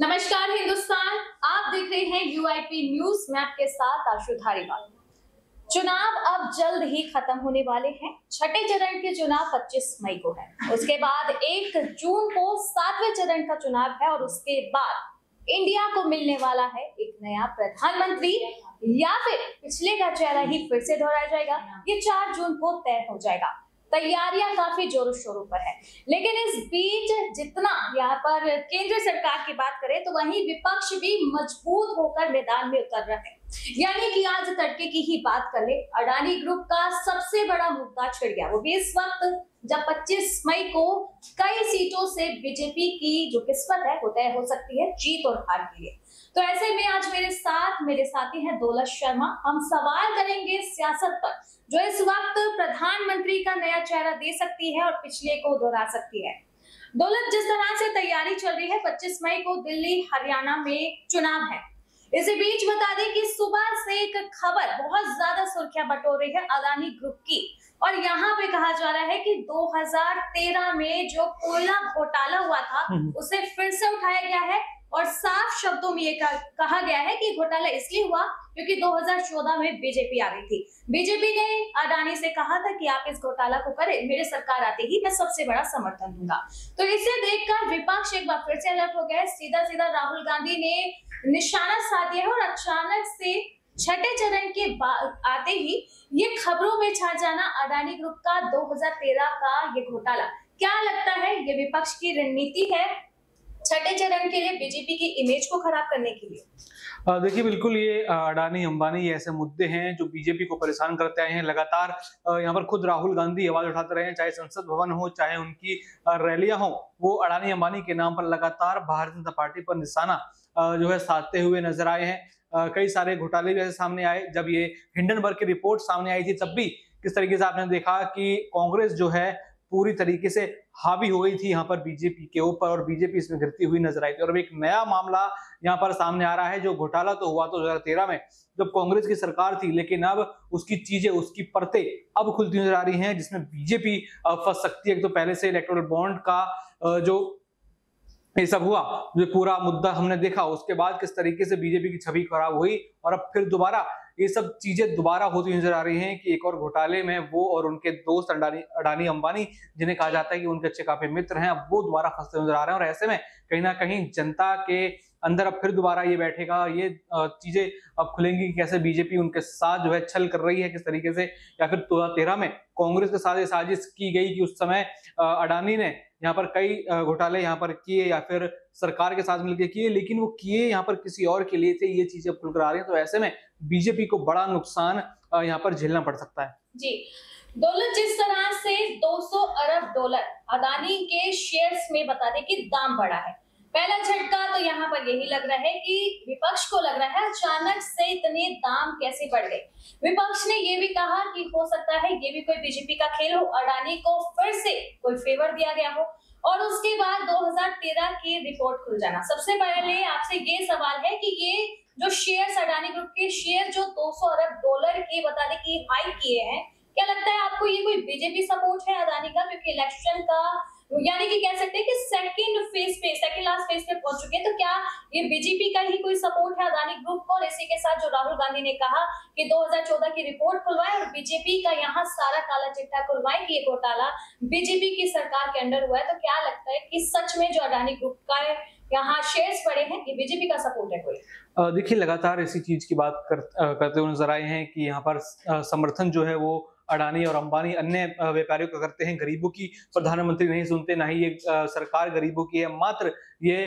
नमस्कार हिंदुस्तान, आप देख रहे हैं यूआईपी न्यूज। मैं आपके साथ आशु धारीवाल। चुनाव अब जल्द ही खत्म होने वाले हैं। छठे चरण के चुनाव 25 मई को है। उसके बाद 1 जून को 7वें चरण का चुनाव है और उसके बाद इंडिया को मिलने वाला है एक नया प्रधानमंत्री, या फिर पिछले का चेहरा ही फिर से दोहराया जाएगा। ये 4 जून को तय हो जाएगा। तैयारियां काफी जोरों शोरों पर है, लेकिन इस बीच जितना यहाँ पर केंद्र सरकार की बात करें तो वहीं विपक्ष भी मजबूत होकर मैदान में उतर रहा है। यानी कि आज तड़के की ही बात कर ले, अडानी ग्रुप का सबसे बड़ा मुद्दा छिड़ गया, वो भी इस वक्त जब 25 मई को कई सीटों से बीजेपी की जो किस्मत है वो तय हो सकती है जीत और हार के लिए। तो ऐसे में आज मेरे साथी हैं दौलत शर्मा। हम सवाल करेंगे सियासत पर, जो इस वक्त प्रधानमंत्री का नया चेहरा दे सकती है और पिछले को दोहरा सकती है। दौलत, जिस तरह से तैयारी चल रही है, 25 मई को दिल्ली हरियाणा में चुनाव है। इसी बीच बता दें कि सुबह से एक खबर बहुत ज्यादा सुर्खियां बटोर रही है अडानी ग्रुप की, और यहाँ पे कहा जा रहा है कि 2013 में जो कोयला घोटाला हुआ था उसे फिर से उठाया गया है, और साफ शब्दों में ये कहा गया है कि घोटाला इसलिए हुआ क्योंकि 2014 में बीजेपी आ गई थी। बीजेपी ने अडानी से कहा था कि आप इस घोटाला को करें, मेरे सरकार आते ही मैं सबसे बड़ा समर्थन दूंगा। तो इसे देखकर विपक्ष एक बार फिर से अलर्ट हो गया है। सीधा सीधा राहुल गांधी ने निशाना साध दिया है, और अचानक से छठे चरण के आते ही ये खबरों में छा जाना अडानी ग्रुप का 2013 का ये घोटाला, क्या लगता है ये विपक्ष की रणनीति है छठे चरण के लिए, बीजेपी की इमेज को खराब करने के लिए? देखिए, बिल्कुल ये अडानी अंबानी ये ऐसे मुद्दे हैं जो बीजेपी को परेशान करते आए हैं लगातार। यहाँ पर खुद राहुल गांधी आवाज उठाते रहे हैं, चाहे संसद भवन हो, चाहे उनकी रैलियां हो, वो अडानी अंबानी के नाम पर लगातार भारतीय जनता पार्टी पर निशाना जो है साधते हुए नजर आए हैं। कई सारे घोटाले भी ऐसे सामने आए। जब ये हिंडनबर्ग की रिपोर्ट सामने आई थी तब भी किस तरीके से आपने देखा कि कांग्रेस जो है पूरी तरीके से हावी हो गई थी यहाँ पर बीजेपी के ऊपर, और बीजेपी इसमें गिरती हुई नजर आई थी। और अब एक नया मामला यहाँ पर सामने आ रहा है। जो घोटाला तो हुआ तो 2013 में जब कांग्रेस की सरकार थी, लेकिन अब उसकी चीजें, उसकी परतें अब खुलती नजर आ रही हैं, जिसमें बीजेपी फंस सकती है। तो पहले से इलेक्टोरल बॉन्ड का जो ये सब हुआ, जो पूरा मुद्दा हमने देखा, उसके बाद किस तरीके से बीजेपी की छवि खराब हुई, और अब फिर दोबारा ये सब चीजें दोबारा होती नजर आ रही हैं कि एक और घोटाले में वो और उनके दोस्त अडानी अंबानी, जिन्हें कहा जाता है कि उनके अच्छे काफी मित्र हैं, अब वो दोबारा फंसते नजर आ रहे हैं। और ऐसे में कहीं ना कहीं जनता के अंदर अब फिर दोबारा ये बैठेगा, ये चीजें अब खुलेंगी कि कैसे बीजेपी उनके साथ जो है छल कर रही है किस तरीके से, या फिर 2013 में कांग्रेस के साथ साजिश की गई कि उस समय अडानी ने यहाँ पर कई घोटाले यहाँ पर किए, या फिर सरकार के साथ मिलकर किए, लेकिन वो किए यहाँ पर किसी और के लिए थे। ये चीजें खुलकर आ रही हैं, तो ऐसे में बीजेपी को बड़ा नुकसान यहाँ पर झेलना पड़ सकता है। जी दौलत, जिस तरह से 200 अरब डॉलर अडानी के शेयर्स में बता दें कि दाम बढ़ा है, पहला झटका तो यहाँ पर यही लग रहा है कि विपक्ष को लग रहा है अचानक से इतने दाम कैसे बढ़ गए। विपक्ष ने ये भी कहा कि हो सकता है ये भी कोई बीजेपी का खेल हो, अडानी को फिर से कोई फेवर दिया गया हो, और उसके बाद 2013 की रिपोर्ट खुल जाना। सबसे पहले आपसे ये सवाल है कि ये जो शेयर्स अडानी ग्रुप के शेयर जो 200 अरब डॉलर के बता दें कि हाई किए हैं, क्या लगता है आपको ये कोई बीजेपी सपोर्ट है अडानी का? क्योंकि इलेक्शन का यानी कि कह सकते हैं कि सेकंड लास्ट फेज पे पहुंच चुके हैं, तो क्या ये बीजेपी का ही कोई सपोर्ट है अडानी ग्रुप को? और इसी के साथ जो राहुल गांधी ने कहा कि 2014 की रिपोर्ट खुलवाए और बीजेपी का यहाँ सारा काला चिट्ठा खुलवाए कि ये घोटाला बीजेपी की सरकार के अंडर हुआ है, तो क्या लगता है कि सच में जो अडानी ग्रुप का यहाँ शेयर्स पड़े हैं ये बीजेपी का सपोर्ट है कोई? देखिए, लगातार इसी चीज की बात करते हुए नजर आए हैं कि यहाँ पर समर्थन जो है वो अडानी और अंबानी अन्य व्यापारियों को करते हैं। गरीबों की प्रधानमंत्री नहीं सुनते, ना ही ये सरकार गरीबों की है, मात्र ये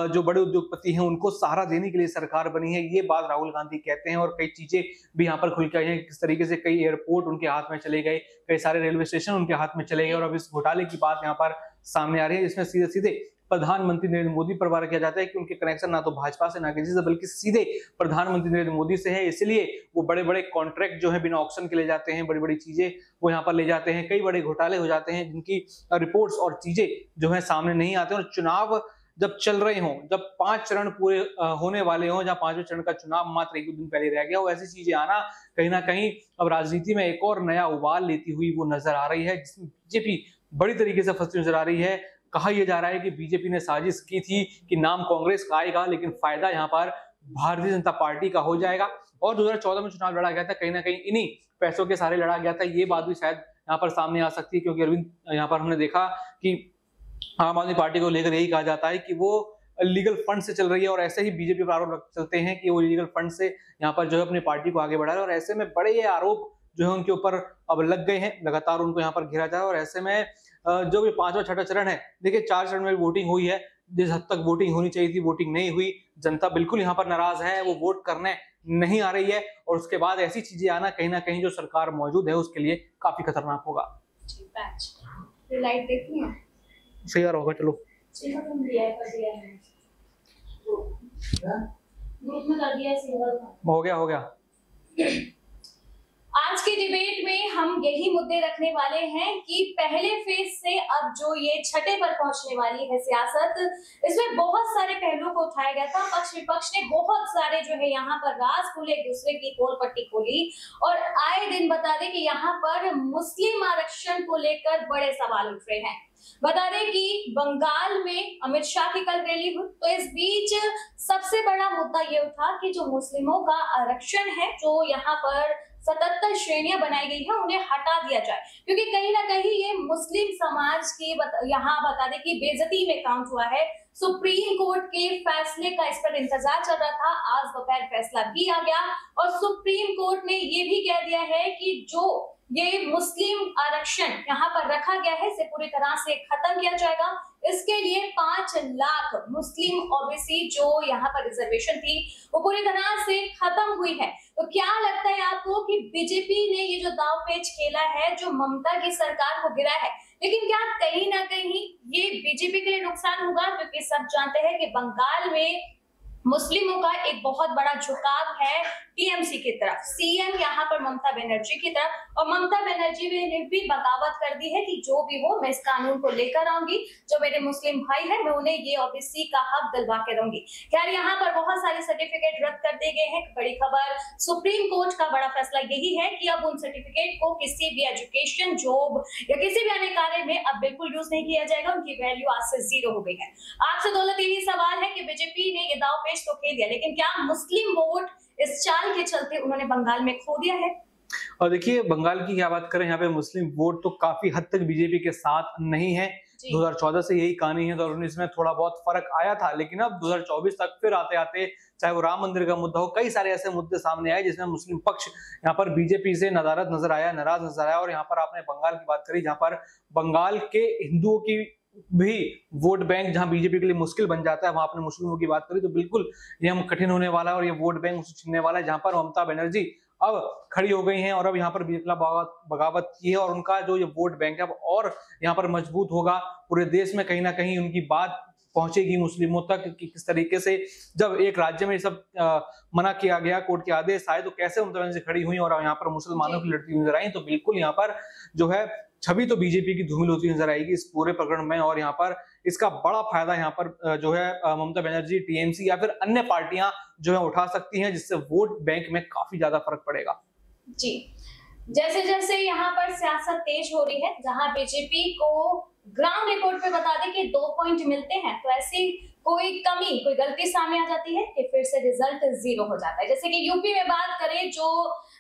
जो बड़े उद्योगपति हैं उनको सहारा देने के लिए सरकार बनी है, ये बात राहुल गांधी कहते हैं। और कई चीजें भी यहाँ पर खुल के आई हैं, किस तरीके से कई एयरपोर्ट उनके हाथ में चले गए, कई सारे रेलवे स्टेशन उनके हाथ में चले गए, और अब इस घोटाले की बात यहाँ पर सामने आ रही है, जिसमें सीधे सीधे प्रधानमंत्री नरेंद्र मोदी पर वार किया जाता है कि उनके कनेक्शन ना तो भाजपा से ना किसी से, बल्कि सीधे प्रधानमंत्री नरेंद्र मोदी से है। इसलिए वो बड़े बड़े कॉन्ट्रैक्ट जो है बिना ऑक्शन के ले जाते हैं, बड़ी बड़ी चीजें वो यहाँ पर ले जाते हैं। कई बड़े घोटाले हो जाते हैं जिनकी रिपोर्ट्स और चीजें जो है सामने नहीं आते। और चुनाव जब चल रहे हों, जब 5 चरण पूरे होने वाले हों, जहां 5वें चरण का चुनाव मात्र 1 दिन पहले रह गया हो, ऐसी चीजें आना कहीं ना कहीं अब राजनीति में एक और नया उबाल लेती हुई वो नजर आ रही है, जिसमें बीजेपी बड़ी तरीके से फंसती नजर आ रही है। कहा यह जा रहा है कि बीजेपी ने साजिश की थी कि नाम कांग्रेस का आएगा, लेकिन फायदा यहाँ पर भारतीय जनता पार्टी का हो जाएगा। और 2014 में चुनाव लड़ा गया था, कहीं ना कहीं इन्हीं पैसों के सहारे लड़ा गया था। ये बात भी शायद यहाँ पर सामने आ सकती है, क्योंकि अरविंद, यहाँ पर हमने देखा कि आम आदमी पार्टी को लेकर यही कहा जाता है कि वो लीगल फंड से चल रही है, और ऐसे ही बीजेपी पर आरोप चलते हैं कि वो लीगल फंड से यहाँ पर जो है अपनी पार्टी को आगे बढ़ा रहा है। और ऐसे में बड़े ये आरोप जो है उनके ऊपर अब लग गए हैं, लगातार उनको यहाँ पर घेरा जा रहा है। और ऐसे में जो भी 5वां छठा चरण है, देखिए 4 चरण में वोटिंग हुई है, जिस हद तक वोटिंग होनी चाहिए थी वोटिंग नहीं हुई। जनता बिल्कुल यहाँ पर नाराज है, वो वोट करने नहीं आ रही है, और उसके बाद ऐसी चीजें आना कहीं ना कहीं जो सरकार मौजूद है उसके लिए काफी खतरनाक होगा। लाइट देखनी है, सही आ रहा होगा। चलो हो गया। आज के डिबेट में हम यही मुद्दे रखने वाले हैं कि पहले फेज से अब जो ये छठे पर पहुंचने वाली है सियासत, इसमें बहुत सारे पहलुओं को उठाया गया था। पक्ष विपक्ष ने बहुत सारे जो है यहाँ पर राज खोले, एक दूसरे की पोल पट्टी खोली, और आए दिन बता दें कि यहाँ पर मुस्लिम आरक्षण को लेकर बड़े सवाल उठ रहे हैं। बता दें कि बंगाल में अमित शाह की कल रैली हुई, तो इस बीच सबसे बड़ा मुद्दा ये उठा कि जो मुस्लिमों का आरक्षण है, जो यहाँ पर 77 श्रेणियां बनाई गई है, उन्हें हटा दिया जाए, क्योंकि कहीं ना कहीं ये मुस्लिम समाज की यहाँ बता दें कि बेइज्जती में काउंट हुआ है। सुप्रीम कोर्ट के फैसले का इस पर इंतजार चल रहा था, आज दोपहर फैसला भी आ गया, और सुप्रीम कोर्ट ने ये भी कह दिया है कि जो ये मुस्लिम आरक्षण यहाँ पर रखा गया है, इसे पूरी तरह से खत्म किया जाएगा। इसके लिए 5 लाख मुस्लिम ओबीसी जो यहाँ पर रिजर्वेशन थी, वो पूरी तरह से खत्म हुई है। तो क्या लगता है आपको कि बीजेपी ने ये जो दाव पेच खेला है, जो ममता की सरकार को गिरा है, लेकिन क्या कहीं ना कहीं ये बीजेपी के लिए नुकसान होगा? क्योंकि सब जानते हैं कि बंगाल में मुस्लिमों का एक बहुत बड़ा झुकाव है टीएमसी की तरफ, सीएम यहाँ पर ममता बनर्जी की तरफ, और ममता बनर्जी ने भी बगावत कर दी है कि जो भी हो मैं इस कानून को लेकर आऊंगी, जो मेरे मुस्लिम भाई हैं मैं उन्हें ये ओबीसी का हक दिलवा के दूंगी। खैर यहाँ पर बहुत सारे सर्टिफिकेट रद्द कर दिए गए हैं। बड़ी खबर, सुप्रीम कोर्ट का बड़ा फैसला यही है कि अब उन सर्टिफिकेट को किसी भी एजुकेशन, जॉब या किसी भी अन्य कार्य में अब बिल्कुल यूज नहीं किया जाएगा, उनकी वैल्यू आज से 0 हो गई है। आपसे दौलत यही सवाल है कि बीजेपी ने ये दाव पेच तो खेल दिया, लेकिन क्या मुस्लिम वोट इस चाल के चलते उन्होंने बंगाल में खो दिया है? और देखिए, बंगाल की क्या बात करें, यहाँ पे मुस्लिम वोट तो काफी हद तक बीजेपी के साथ नहीं है। 2014 से यही कहानी है, 2019 में थोड़ा बहुत फर्क आया था, लेकिन अब 2024 तक फिर आते आते, चाहे वो राम मंदिर का मुद्दा हो, कई सारे ऐसे मुद्दे सामने आए जिसमें मुस्लिम पक्ष यहाँ पर बीजेपी से नाराज नजर आया। और यहाँ पर आपने बंगाल की बात करी, जहाँ पर बंगाल के हिंदुओं की भी वोट बैंक जहां बीजेपी के लिए मुश्किल बन जाता है, वहां आपने मुस्लिमों की बात करी, तो बिल्कुल ये हम कठिन होने वाला है, और ये वोट बैंक उसे छीनने वाला है, जहां पर ममता बनर्जी अब खड़ी हो गई हैं और अब यहाँ पर बीजेपी बगावत की है, और उनका जो ये वोट बैंक है और यहाँ पर मजबूत होगा। पूरे देश में कहीं ना कहीं उनकी बात पहुंचेगी मुस्लिमों तक कि किस तरीके से जब एक राज्य में सब मना किया गया, कोर्ट के आदेश आए, तो कैसे ममता बनर्जी खड़ी हुई और यहाँ पर मुसलमानों की लड़ती नजर आई। तो बिल्कुल यहाँ पर जो है छवि तो बीजेपी की धूमिल होती नजर आएगी इस पूरे प्रकरण में, और यहाँ पर इसका बड़ा फायदा यहाँ पर जो है ममता बनर्जी, टीएमसी या फिर अन्य पार्टियां जो है उठा सकती हैं, जिससे वोट बैंक में काफी ज्यादा फर्क पड़ेगा। जी, जैसे जैसे यहाँ पर सियासत तेज हो रही है, जहां बीजेपी को ग्राउंड रिपोर्ट पे बता दें कि 2 पॉइंट मिलते हैं, तो ऐसी कोई कमी, कोई गलती सामने आ जाती है कि फिर से रिजल्ट 0 हो जाता है। जैसे कि यूपी में बात करें, जो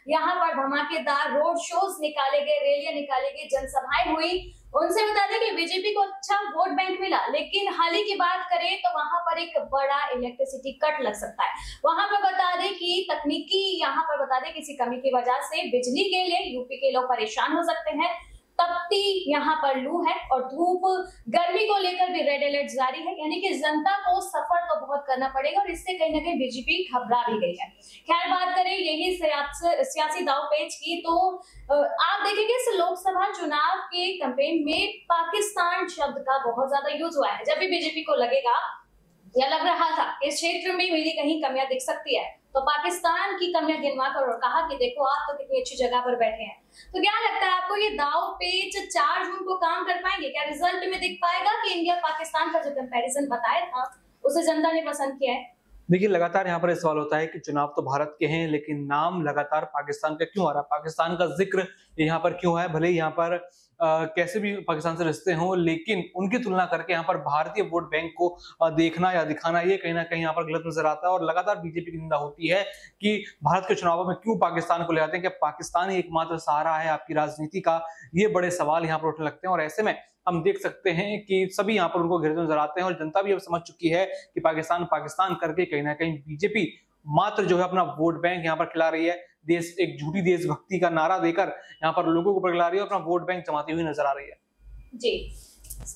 यहाँ पर धमाकेदार रोड शोज निकाले गए, रैलियां निकाली गई, जनसभाएं हुई, उनसे बता दें कि बीजेपी को अच्छा वोट बैंक मिला। लेकिन हाल ही की बात करें तो वहां पर एक बड़ा इलेक्ट्रिसिटी कट लग सकता है। वहां पर बता दें कि तकनीकी, यहाँ पर बता दें किसी कमी की वजह से बिजली के लिए यूपी के लोग परेशान हो सकते हैं। तपती यहाँ पर लू है और धूप, गर्मी को लेकर भी रेड अलर्ट जारी है, यानी कि जनता को सफर तो बहुत करना पड़ेगा, और इससे कहीं ना कहीं बीजेपी घबरा भी गई है। खैर, बात करें यही सियासी दाव पेच की, तो आप देखेंगे इस लोकसभा चुनाव के कैंपेन में पाकिस्तान शब्द का बहुत ज्यादा यूज हुआ है। जब भी बीजेपी को लगेगा या लग रहा था इस क्षेत्र में मेरी कहीं कमियां दिख सकती है, तो पाकिस्तान की कमियां गिनवा कर और कहा कि देखो आप तो कितनी अच्छी जगह पर बैठे हैं। तो क्या लगता है आपको, ये दाव पेच 4 जून को काम कर पाएंगे? क्या रिजल्ट में दिख पाएगा कि इंडिया पाकिस्तान का जो कंपैरिजन बताया था उसे जनता ने पसंद किया है? देखिए, लगातार यहाँ पर सवाल होता है कि चुनाव तो भारत के हैं, लेकिन नाम लगातार पाकिस्तान का क्यों आ रहा है, पाकिस्तान का जिक्र यहाँ पर क्यों है? भले ही यहाँ पर कैसे भी पाकिस्तान से रिश्ते हों, लेकिन उनकी तुलना करके यहाँ पर भारतीय वोट बैंक को देखना या दिखाना ये कहीं ना कहीं यहाँ पर गलत नजर आता है। और लगातार बीजेपी की निंदा होती है कि भारत के चुनावों में क्यों पाकिस्तान को ले आते हैं, क्या पाकिस्तान ही एकमात्र सहारा है आपकी राजनीति का? ये बड़े सवाल यहाँ पर उठने लगते हैं और ऐसे में हम देख सकते हैं कि सभी यहाँ पर उनको घेरते नजर आते हैं और जनता भी अब समझ चुकी है कि पाकिस्तान पाकिस्तान करके कहीं ना कहीं बीजेपी मात्र जो है अपना वोट बैंक यहाँ पर खिला रही है। देश एक झूठी देशभक्ति का नारा देकर यहाँ पर लोगों को बरगला रही है और अपना वोट बैंक जमाती हुई नजर आ रही है। जी,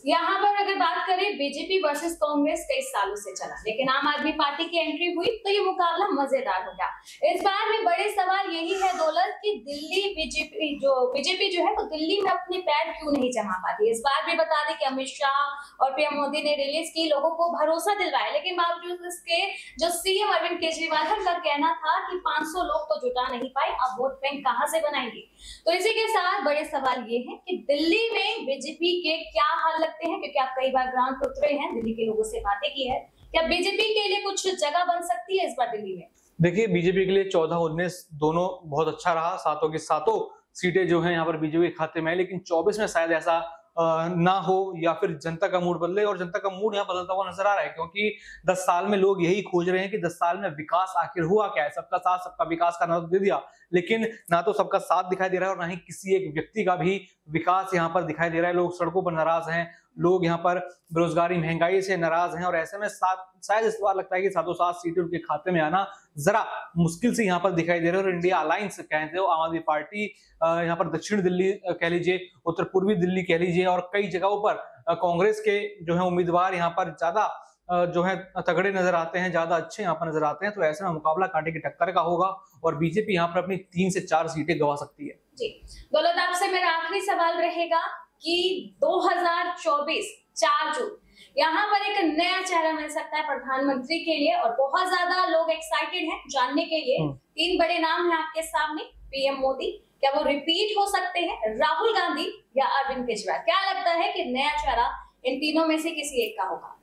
यहाँ पर अगर बात करें बीजेपी वर्सेस कांग्रेस कई सालों से चला, लेकिन आम आदमी पार्टी की एंट्री हुई तो ये मुकाबला मजेदार हो गया। इस बार में बड़े सवाल यही है दौलत कि दिल्ली बीजेपी जो है वो दिल्ली में अपने पैर क्यों नहीं जमा पाती। इस बार भी बता दें कि अमित शाह और पीएम मोदी ने रिलीज की, लोगों को भरोसा दिलवाया, लेकिन बावजूद इसके जो सीएम अरविंद केजरीवाल है उनका कहना था कि 500 लोग तो जुटा नहीं पाए, अब वोट बैंक कहां से बनाएंगे। तो इसी के साथ बड़े सवाल ये है कि दिल्ली में बीजेपी के क्या हाल लगते हैं, क्योंकि आप कई बार ग्राउंड पर उतरे हैं, दिल्ली के लोगों से बातें की है, क्या बीजेपी के लिए कुछ जगह बन सकती है इस बार दिल्ली में? देखिए, बीजेपी के लिए 14-19 दोनों बहुत अच्छा रहा, सातों की सातों सीटें जो हैं यहाँ पर बीजेपी के खाते में है, लेकिन 24 में शायद ऐसा ना हो या फिर जनता का मूड बदले। और जनता का मूड यहाँ बदलता हुआ नजर आ रहा है, क्योंकि 10 साल में लोग यही खोज रहे हैं कि 10 साल में विकास आखिर हुआ क्या है। सबका साथ सबका विकास का नारा दे दिया, लेकिन ना तो सबका साथ दिखाई दे रहा है और ना ही किसी एक व्यक्ति का भी विकास यहाँ पर दिखाई दे रहा है। लोग सड़कों पर नाराज हैं, लोग यहाँ पर बेरोजगारी महंगाई से नाराज हैं और ऐसे में शायद इस बार लगता है कि 707 सीटें उनके खाते में आना जरा मुश्किल से यहाँ पर दिखाई दे रहा है। और इंडिया अलायंस कहते हो, आम आदमी पार्टी यहाँ पर दक्षिण दिल्ली कह लीजिए, उत्तर पूर्वी दिल्ली कह लीजिए और कई जगहों पर कांग्रेस के जो है उम्मीदवार यहाँ पर ज्यादा जो है तगड़े नजर आते हैं, ज्यादा अच्छे यहाँ पर नजर आते हैं। तो ऐसे में मुकाबला कांटे की टक्कर का होगा और बीजेपी यहाँ पर अपनी 3 से 4 सीटें गंवा सकती है। जी दौलत, आपसे मेरा आखिरी सवाल रहेगा कि 2024 4 जून यहाँ पर एक नया चेहरा मिल सकता है प्रधानमंत्री के लिए और बहुत ज्यादा लोग एक्साइटेड हैं जानने के लिए। 3 बड़े नाम हैं आपके सामने। पीएम मोदी, क्या वो रिपीट हो सकते हैं? राहुल गांधी या अरविंद केजरीवाल? क्या लगता है कि नया चेहरा इन तीनों में से किसी एक का होगा?